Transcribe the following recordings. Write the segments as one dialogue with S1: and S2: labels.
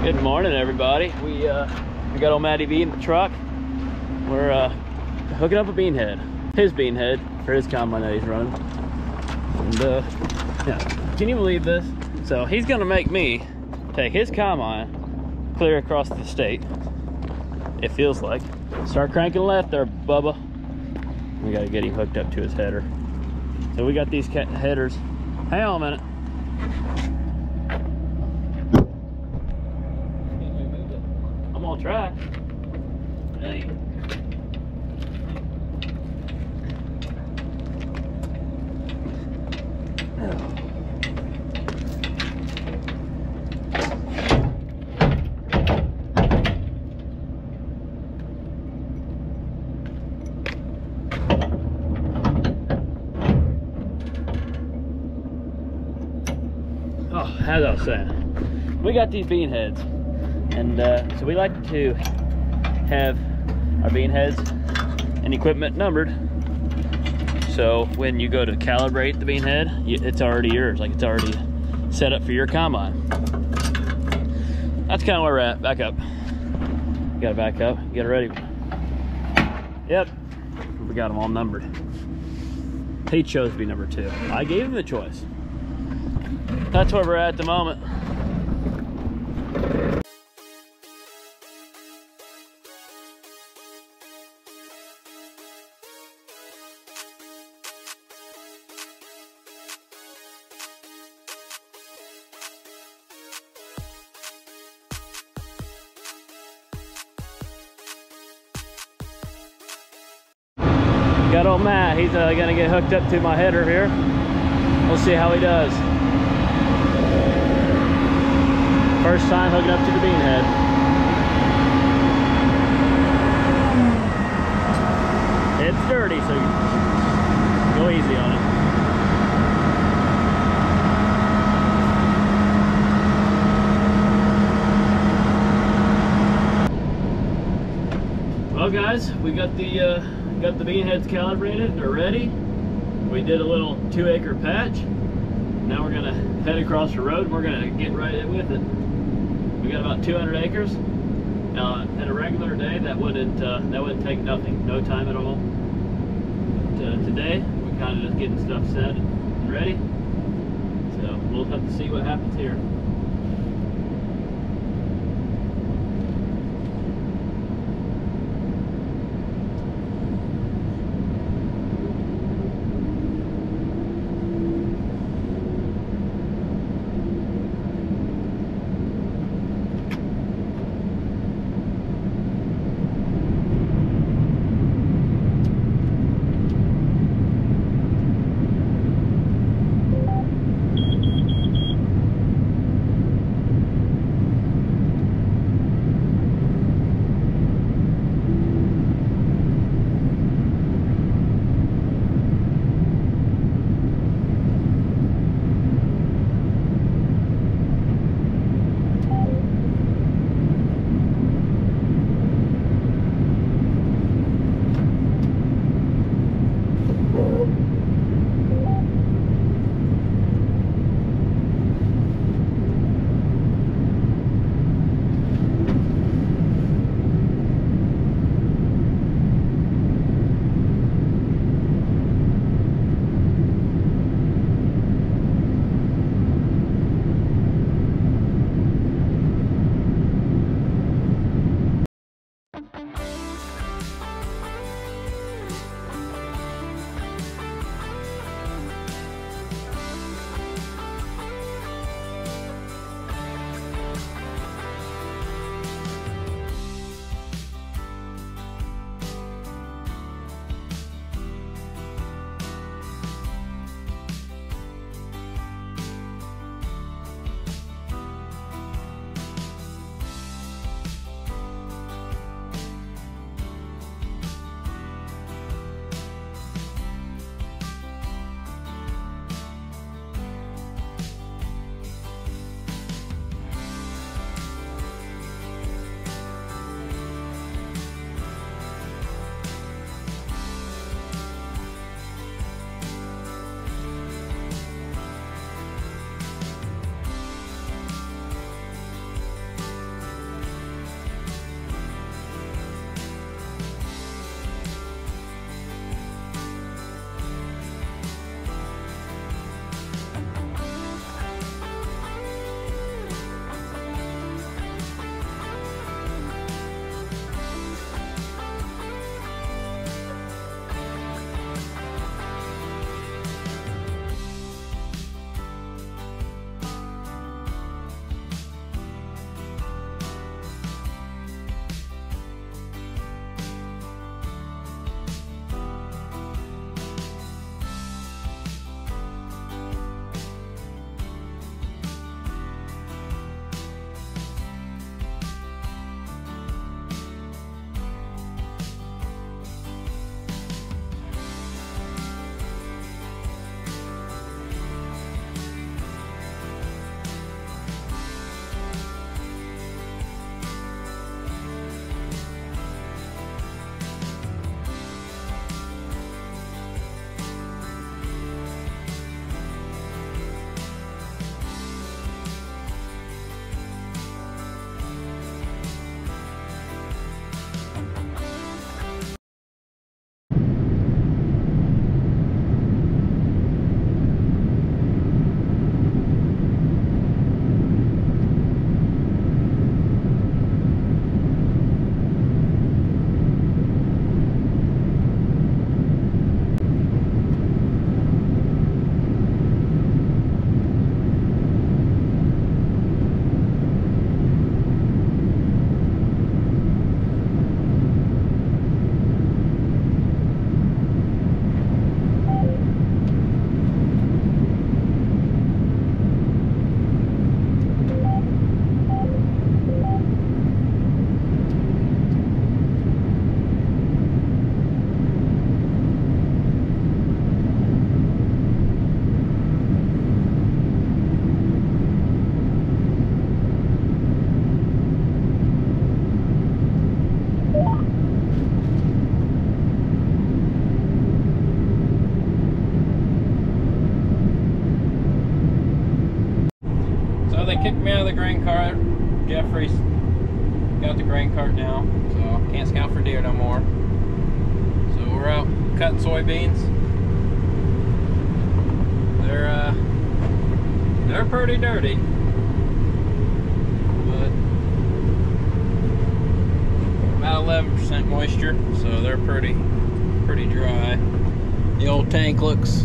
S1: Good morning, everybody. We got old Matty B in the truck. We're hooking up a bean head, his bean head for his combine that he's running. And yeah, can you believe this? So he's gonna make me take his combine clear across the state. It feels like. Start cranking left there, Bubba. We gotta get him hooked up to his header. So we got these headers. Hang on a minute. I'm on track. Hey. Oh, as I was saying, we got these bean heads, and so we like to have our bean heads and equipment numbered. So when you go to calibrate the bean head, it's already yours, like it's already set up for your combine. That's kind of where we're at. Back up. You gotta back up. Get it ready. Yep, we got them all numbered. He chose to be number 2. I gave him the choice. That's where we're at the moment. Got old Matt, he's gonna get hooked up to my header here. We'll see how he does. First time hooking up to the bean head. It's dirty, so go easy on it. Well, guys, we got the bean heads calibrated. They're ready. We did a little 2-acre patch. Now we're gonna head across the road. We're gonna get right with it. We got about 200 acres. At a regular day, that wouldn't take nothing, no time at all. Today, we're kind of just getting stuff set and ready. So we'll have to see what happens here.
S2: Jeffrey's got the grain cart now, so can't scout for deer no more. So we're out cutting soybeans. They're pretty dirty, but about 11% moisture, so they're pretty dry. The old tank looks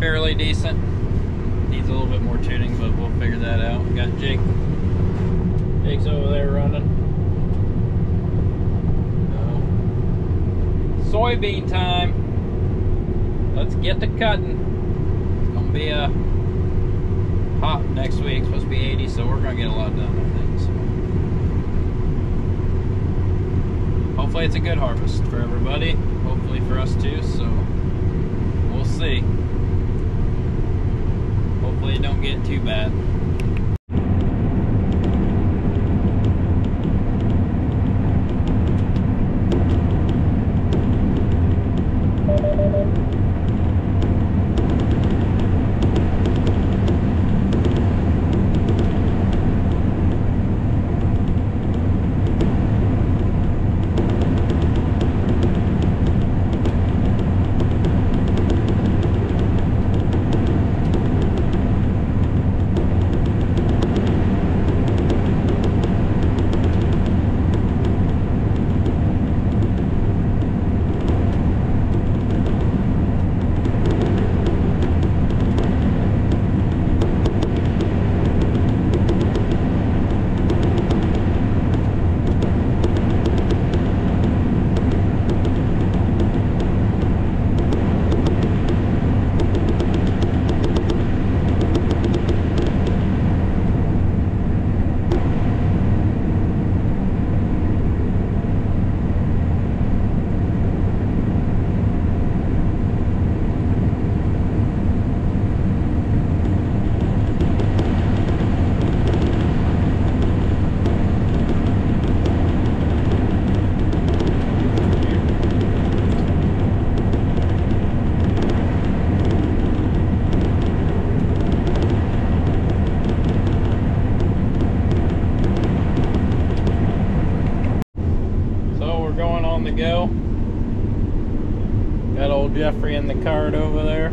S2: fairly decent. Needs a little bit more tuning, but we'll figure that out. We got Jake's over there running. So, soybean time. Let's get to cutting. It's gonna be hot next week. It's supposed to be 80, so we're gonna get a lot done, I think. So hopefully it's a good harvest for everybody. Hopefully for us too. So we'll see. Hopefully it don't get too bad. Go. Got old Jeffrey in the cart over there.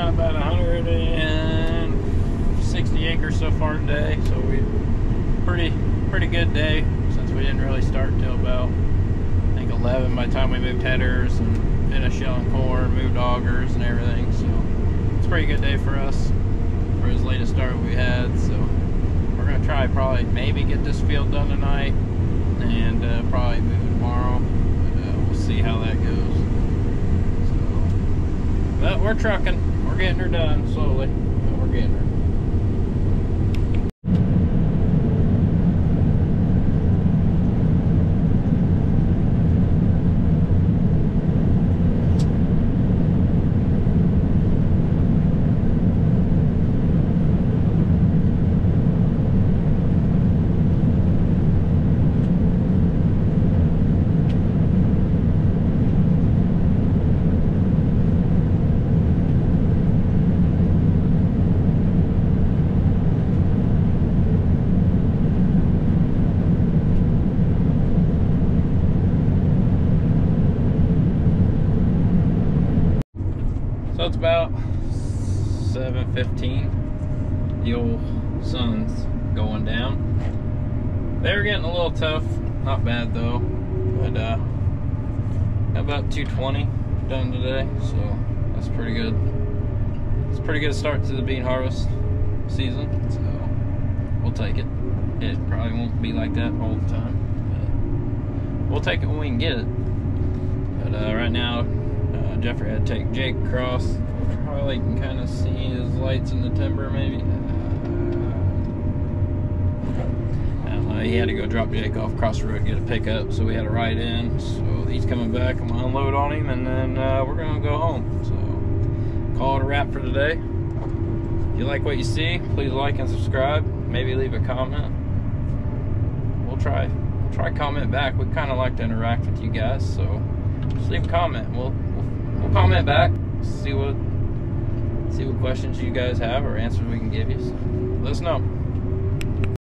S2: About 160 acres so far today, so we pretty good day since we didn't really start till about I think 11 by the time we moved headers and finished shelling corn, moved augers and everything. So it's a pretty good day for us for as late a start we had. So we're gonna try probably maybe get this field done tonight and probably move it tomorrow, but we'll see how that goes. So, but we're trucking. We're getting her done slowly, but we're getting her. So it's about 7:15. The old sun's going down. They're getting a little tough. Not bad though. But got about 220 done today, so that's pretty good. It's a pretty good start to the bean harvest season, so we'll take it. It probably won't be like that all the time, but we'll take it when we can get it. But right now, Jeffrey had to take Jake across. Probably you can kind of see his lights in the timber, maybe. he had to go drop Jake off across the road to get a pickup, so we had to ride in. So he's coming back. I'm gonna unload on him, and then we're gonna go home. So call it a wrap for today. If you like what you see, please like and subscribe. Maybe leave a comment. We'll try comment back. We kind of like to interact with you guys, so just leave a comment. We'll comment back. See what questions you guys have or answers we can give you. So let us know.